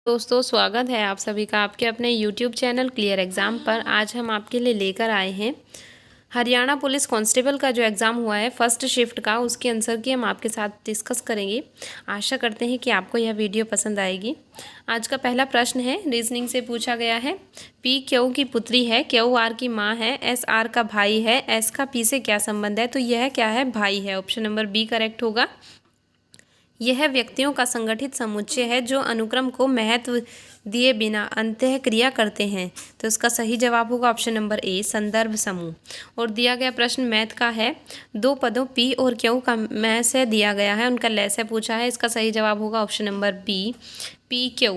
दोस्तों स्वागत है आप सभी का आपके अपने YouTube चैनल क्लियर एग्ज़ाम पर। आज हम आपके लिए लेकर आए हैं हरियाणा पुलिस कांस्टेबल का जो एग्ज़ाम हुआ है फर्स्ट शिफ्ट का, उसके आंसर की हम आपके साथ डिस्कस करेंगे। आशा करते हैं कि आपको यह वीडियो पसंद आएगी। आज का पहला प्रश्न है, रीजनिंग से पूछा गया है। पी क्यू की पुत्री है, क्यू आर की माँ है, एस आर का भाई है, एस का पी से क्या संबंध है? तो यह क्या है? भाई है। ऑप्शन नंबर बी करेक्ट होगा। यह व्यक्तियों का संगठित समुच्चय है जो अनुक्रम को महत्व दिए बिना अंतःक्रिया करते हैं। तो इसका सही जवाब होगा ऑप्शन नंबर ए, संदर्भ समूह। और दिया गया प्रश्न मैथ का है। दो पदों पी और क्यू का मैं से दिया गया है, उनका लय से पूछा है। इसका सही जवाब होगा option number B, P Q.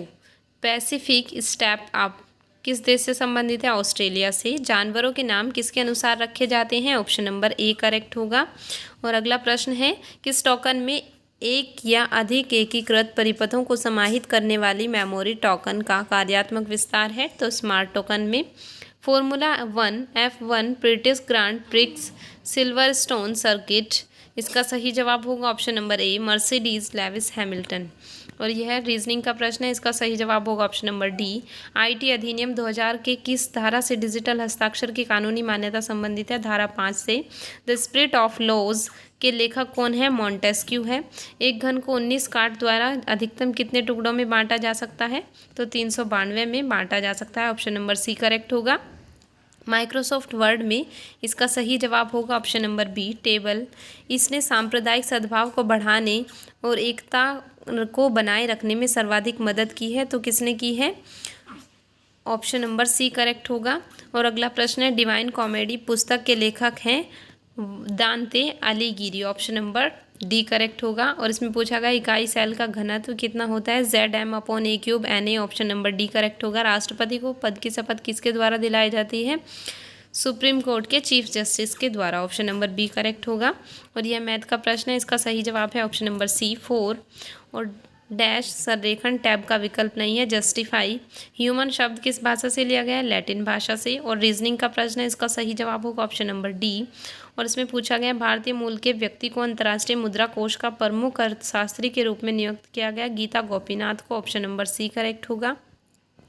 Pacific step up किस देश से संबंधित है? ऑस्ट्रेलिया से। जानवरों के नाम किसके अनुसार रखे जाते हैं? ऑप्शन नंबर ए करेक्ट होगा। और अगला प्रश्न है, किस टोकन में एक या अधिक एकीकृत परिपथों को समाहित करने वाली मेमोरी टोकन का कार्यात्मक विस्तार है? तो स्मार्ट टोकन में। Formula 1 F1 British grand prix Silverstone circuit, इसका सही जवाब होगा ऑप्शन नंबर ए, मर्सिडीज लेविस हैमिल्टन। और यह रीजनिंग का प्रश्न है, इसका सही जवाब होगा ऑप्शन नंबर डी, आईटी अधिनियम 2000 के किस धारा से डिजिटल हस्ताक्षर की कानूनी मान्यता संबंधित है? धारा 5 से। द स्पिरिट ऑफ लॉज के लेखक कौन है? मॉन्टेस्क्यू है। एक घन को 19 काट द्वारा अधिकतम कितने टुकड़ों में बांटा जा सकता है? तो 392 में बांटा जा सकता है। ऑप्शन नंबर सी करेक्ट होगा। माइक्रोसॉफ्ट वर्ड में इसका सही जवाब होगा ऑप्शन नंबर बी, टेबल। इसने सांप्रदायिक सद्भाव को बढ़ाने और एकता को बनाए रखने में सर्वाधिक मदद की है। तो किसने की है? ऑप्शन नंबर सी करेक्ट होगा। और अगला प्रश्न है, डिवाइन कॉमेडी पुस्तक के लेखक हैं दांते अलीगिरी, ऑप्शन नंबर डी करेक्ट होगा। और इसमें पूछा गया इकाई सेल का घनत्व कितना होता है? ZM/A³ Na, option number D correct होगा। राष्ट्रपति को पद की शपथ किसके द्वारा दिलाई जाती है? सुप्रीम कोर्ट के चीफ जस्टिस के द्वारा, ऑप्शन नंबर बी करेक्ट होगा। और यह मैथ का प्रश्न है, इसका सही जवाब है ऑप्शन नंबर सी, 4। और डैश संरेखण टैब का विकल्प नहीं है, जस्टिफाई। ह्यूमन शब्द किस भाषा से लिया गया है? लैटिन भाषा से। और रीजनिंग का प्रश्न है, इसका सही जवाब होगा ऑप्शन नंबर डी। और इसमें पूछा गया भारतीय मूल के व्यक्ति को अंतर्राष्ट्रीय मुद्रा कोष का प्रमुख अर्थशास्त्री के रूप में नियुक्त किया गया? गीता गोपीनाथ को, ऑप्शन नंबर सी करेक्ट होगा।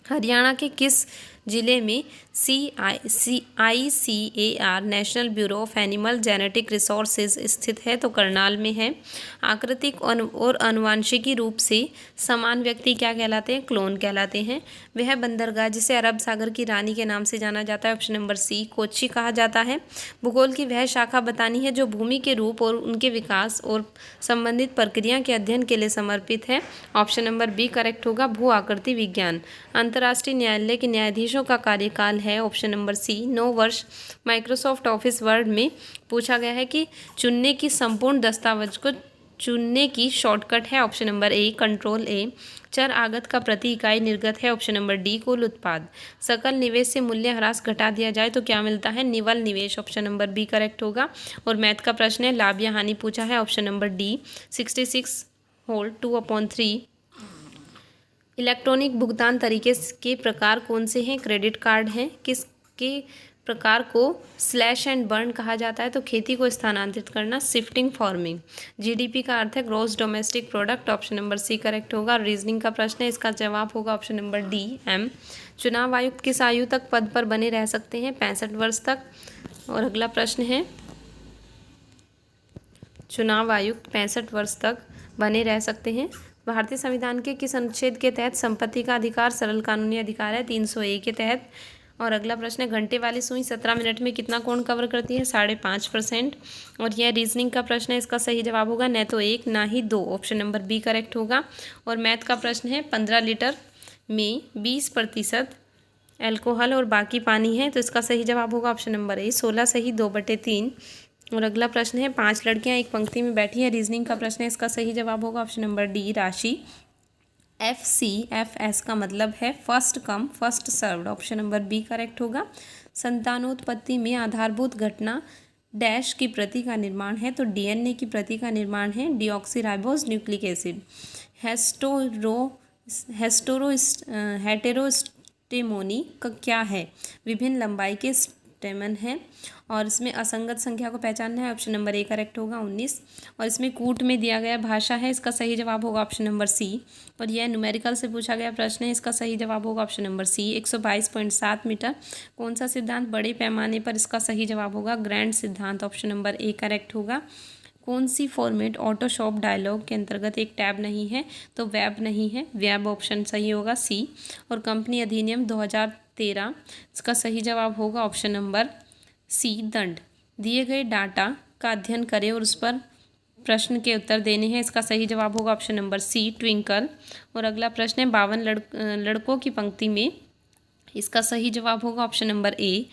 हरियाणा के किस जिले में ICAR national bureau of animal genetic resources स्थित है? तो करनाल में है। आकृतिक और अनुवांशिकी रूप से समान व्यक्ति क्या कहलाते हैं? क्लोन कहलाते हैं। वह बंदरगाह जिसे अरब सागर की रानी के नाम से जाना जाता है? ऑप्शन नंबर सी, कोच्चि कहा जाता है। भूगोल की वह शाखा बतानी है जो भूमि के रूप और उनके विकास और संबंधित प्रक्रिया के अध्ययन के लिए समर्पित है? ऑप्शन नंबर बी करेक्ट होगा, भू आकृति विज्ञान। अंतर्राष्ट्रीय न्यायालय के न्यायाधीशों का कार्यकाल है? ऑप्शन नंबर सी, 9 वर्ष। माइक्रोसॉफ्ट ऑफिस वर्ड में पूछा गया है कि चुनने की संपूर्ण दस्तावेज को चुनने की शॉर्टकट है? ऑप्शन नंबर ए, कंट्रोल ए। चर आगत का प्रति इकाई निर्गत है? ऑप्शन नंबर डी, कुल उत्पाद। सकल निवेश से मूल्य ह्रास घटा दिया जाए तो क्या मिलता है? निवल निवेश, ऑप्शन नंबर बी करेक्ट होगा। और मैथ का प्रश्न है, लाभ या हानि पूछा है? Option number D, 66 whole 2/3। Electronic भुगतान तरीके के प्रकार कौन से हैं? क्रेडिट कार्ड हैं। किसके प्रकार को स्लैश एंड बर्न कहा जाता है? तो खेती को स्थानांतरित करना, शिफ्टिंग फार्मिंग। जीडीपी का अर्थ है gross domestic product, option number C correct होगा। रीजनिंग का प्रश्न है, इसका जवाब होगा ऑप्शन नंबर डी, एम। चुनाव आयुक्त किस आयु तक पद पर बने रह सकते हैं? 65 वर्ष तक। और अगला प्रश्न है, चुनाव आयुक्त 65 वर्ष तक बने रह सकते हैं। भारतीय संविधान के किस अनुच्छेद के तहत संपत्ति का अधिकार सरल कानूनी अधिकार है? 301 के तहत। और अगला प्रश्न है, घंटे वाली सुई 17 मिनट में कितना कोण कवर करती है? 5.5%। और यह रीजनिंग का प्रश्न है, इसका सही जवाब होगा न तो 1 ना ही 2, ऑप्शन नंबर बी करेक्ट होगा। और मैथ का प्रश्न है, 15 लीटर में 20% एल्कोहल और बाकी पानी है? तो इसका सही जवाब होगा ऑप्शन नंबर ए, 16 सही 2/3। और अगला प्रश्न है, 5 लड़कियां एक पंक्ति में बैठी हैं? रीजनिंग का प्रश्न है, इसका सही जवाब होगा ऑप्शन नंबर डी, राशि। FCFS का मतलब है first come first served, option number B correct होगा। संतानोत्पत्ति में आधारभूत घटना डैश की प्रति का निर्माण है? तो DNA की प्रति का निर्माण है डीऑक्सीराइबोज न्यूक्लिक एसिड। हेटेरोस्टेमोनी का क्या है? विभिन्न लंबाई के स्टेमन हैं। और इसमें असंगत संख्या को पहचानना है, ऑप्शन नंबर ए करेक्ट होगा 19। और इसमें कूट में दिया गया भाषा है, इसका सही जवाब होगा ऑप्शन नंबर सी। और यह न्यूमेरिकल से पूछा गया प्रश्न है, इसका सही जवाब होगा ऑप्शन नंबर सी 122.7 मीटर। कौन सा सिद्धांत बड़े पैमाने पर, इसका सही जवाब होगा ग्रैंड सिद्धांत, ऑप्शन नंबर ए करेक्ट होगा। कौन सी फॉर्मेट ऑटोशॉप डायलॉग के अंतर्गत एक टैब नहीं है, तो वेब नहीं है, वेब ऑप्शन सही होगा सी। और कंपनी अधिनियम 2013, इसका सही जवाब होगा ऑप्शन नंबर सी दंड। दिए गए डाटा का अध्ययन करें और उस पर प्रश्न के उत्तर देने हैं, इसका सही जवाब होगा ऑप्शन नंबर सी ट्विंकल। और अगला प्रश्न है 52 लड़कों की पंक्ति में, इसका सही जवाब होगा ऑप्शन नंबर ए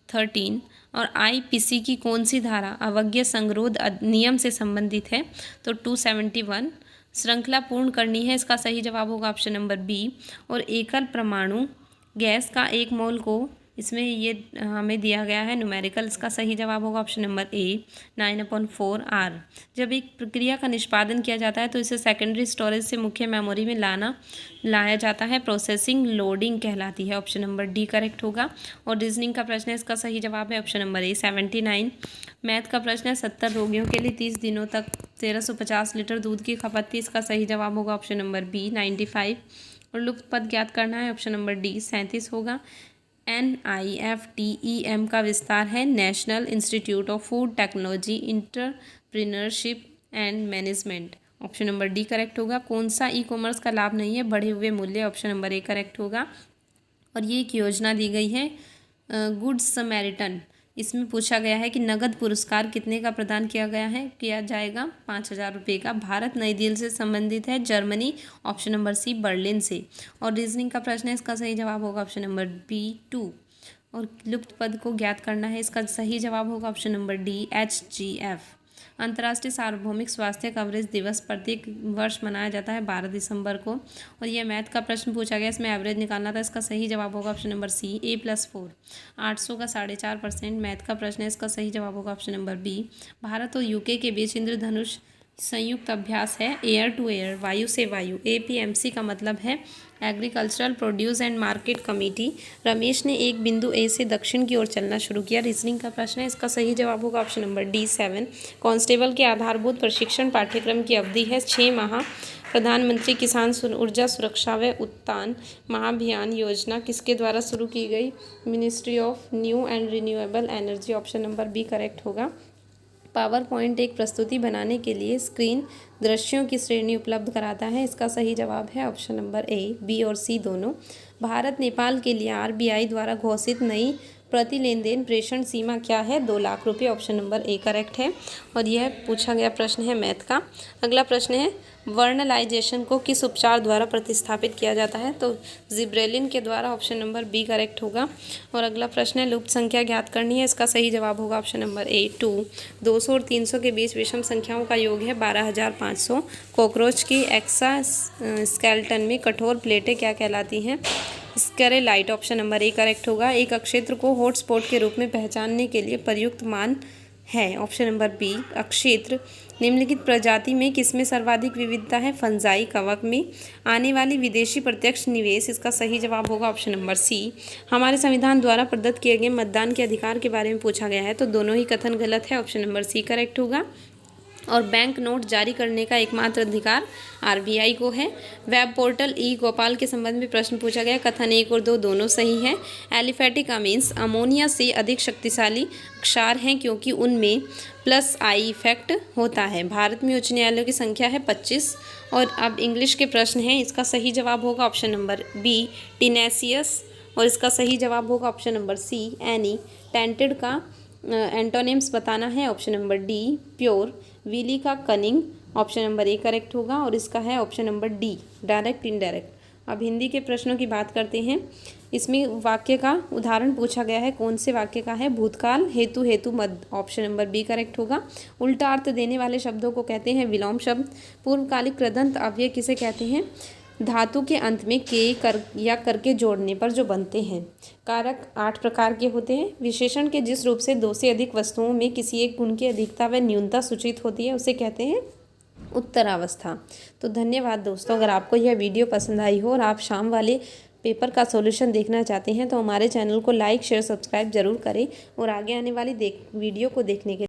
13। और आईपीसी की कौन सी धारा अवज्ञा संगरोध अधिनियम से संबंधित है, तो 271। श्रृंखला पूर्ण करनी है, इसका सही जवाब होगा ऑप्शन नंबर बी। और एकल परमाणु गैस का एक मोल को, इसमें ये हमें दिया गया है न्यूमेरिकल, इसका सही जवाब होगा ऑप्शन नंबर ए 9/4 आर। जब एक प्रक्रिया का निष्पादन किया जाता है तो इसे सेकेंडरी स्टोरेज से मुख्य मेमोरी में लाया जाता है, प्रोसेसिंग लोडिंग कहलाती है, ऑप्शन नंबर डी करेक्ट होगा। और रीजनिंग का प्रश्न है, इसका सही जवाब है ऑप्शन नंबर ए 79। मैथ का प्रश्न है 70 रोगियों के लिए 30 दिनों तक 1350 लीटर दूध की खपत थी, इसका सही जवाब होगा ऑप्शन नंबर बी 95। और लुप्त पद ज्ञात करना है, ऑप्शन नंबर डी 37 होगा। NIFTEM का विस्तार है national institute of food technology entrepreneurship and management, option number D correct होगा। कौन सा ई कॉमर्स का लाभ नहीं है, बढ़े हुए मूल्य, ऑप्शन नंबर ए करेक्ट होगा। और ये एक योजना दी गई है गुड समैरिटन, इसमें पूछा गया है कि नगद पुरस्कार कितने का प्रदान किया जाएगा 5,000 रुपये का। भारत नई दिल्ली से संबंधित है, Germany, option number C Berlin से। और रीजनिंग का प्रश्न है, इसका सही जवाब होगा ऑप्शन नंबर बी 2। और लुप्त पद को ज्ञात करना है, इसका सही जवाब होगा ऑप्शन नंबर डी HGF। अंतर्राष्ट्रीय सार्वभौमिक स्वास्थ्य कवरेज दिवस प्रत्येक वर्ष मनाया जाता है 12 दिसंबर को। और यह मैथ का प्रश्न पूछा गया, इसमें एवरेज निकालना था, इसका सही जवाब होगा ऑप्शन नंबर सी A+4। 800 का 4.5% मैथ का प्रश्न है, इसका सही जवाब होगा ऑप्शन नंबर बी। भारत और यूके के बीच इंद्रधनुष संयुक्त अभ्यास है एयर टू एयर, वायु से वायु, APMC का मतलब है agricultural produce and market committee. Ramesh ने एक बिंदु ए से दक्षिण की ओर चलना शुरू किया। रीजनिंग का प्रश्न है, इसका सही जवाब होगा ऑप्शन नंबर डी 7। कांस्टेबल के आधारभूत प्रशिक्षण पाठ्यक्रम की अवधि है 6 माह। प्रधानमंत्री किसान ऊर्जा सुरक्षा व उत्थान महाभियान योजना किसके द्वारा शुरू की गई, ministry of new and renewable energy, option number B correct होगा। पावर पॉइंट एक प्रस्तुति बनाने के लिए स्क्रीन दृश्यों की श्रेणी उपलब्ध कराता है, इसका सही जवाब है ऑप्शन नंबर ए, बी और सी दोनों। भारत नेपाल के लिए RBI द्वारा घोषित नई प्रति लेन देन प्रेषण सीमा क्या है, 2 लाख रुपये, ऑप्शन नंबर ए करेक्ट है। और यह पूछा गया प्रश्न है मैथ का। अगला प्रश्न है वर्नलाइजेशन को किस उपचार द्वारा प्रतिस्थापित किया जाता है, तो जिब्रेलिन के द्वारा, ऑप्शन नंबर बी करेक्ट होगा। और अगला प्रश्न है लुप्त संख्या ज्ञात करनी है, इसका सही जवाब होगा ऑप्शन नंबर ए 2। 200 और 300 के बीच विषम संख्याओं का योग है 12,500। कॉकरोच की एक्सा स्केलेटन में कठोर प्लेटें क्या कहलाती हैं, स्केलेलाइट, ऑप्शन नंबर ए करेक्ट होगा। एक अक्षेत्र को हॉटस्पॉट के रूप में पहचानने के लिए प्रयुक्त मान है, ऑप्शन नंबर बी अक्षेत्र। निम्नलिखित प्रजाति में किसमें सर्वाधिक विविधता है, फंजाई कवक में। आने वाली विदेशी प्रत्यक्ष निवेश, इसका सही जवाब होगा ऑप्शन नंबर सी। हमारे संविधान द्वारा प्रदत्त किए गए मतदान के अधिकार के बारे में पूछा गया है, तो दोनों ही कथन गलत है, ऑप्शन नंबर सी करेक्ट होगा। और बैंक नोट जारी करने का एकमात्र अधिकार RBI को है। वेब पोर्टल ई गोपाल के संबंध में प्रश्न पूछा गया, कथन 1 और 2 दोनों सही है। एलिफेटिक अमीन्स अमोनिया से अधिक शक्तिशाली क्षार हैं क्योंकि उनमें +I इफेक्ट होता है। भारत में उच्च न्यायालयों की संख्या है 25। और अब इंग्लिश के प्रश्न हैं, इसका सही जवाब होगा ऑप्शन नंबर बी टीनेसियस। और इसका सही जवाब होगा option number C any. Tainted का एंटोनिम्स बताना है, option number D pure. Wily का cunning, option number A correct होगा। और इसका है option number D direct indirect. अब हिंदी के प्रश्नों की बात करते हैं। इसमें वाक्य का उदाहरण पूछा गया है, कौन से वाक्य का है, भूतकाल हेतु हेतु मद, ऑप्शन नंबर बी करेक्ट होगा। उल्टा अर्थ देने वाले शब्दों को कहते हैं विलोम शब्द। पूर्वकालिक कृदंत अव्यय किसे कहते हैं, धातु के अंत में के कर या करके जोड़ने पर जो बनते हैं। कारक 8 प्रकार के होते हैं। विशेषण के जिस रूप से 2 से अधिक वस्तुओं में किसी एक गुण की अधिकता व न्यूनता सूचित होती है उसे कहते हैं उत्तरावस्था। तो धन्यवाद दोस्तों, अगर आपको यह वीडियो पसंद आई हो और आप शाम वाले पेपर का सॉल्यूशन देखना चाहते हैं तो हमारे चैनल को लाइक शेयर सब्सक्राइब ज़रूर करें और आगे आने वाली वीडियो को देखने के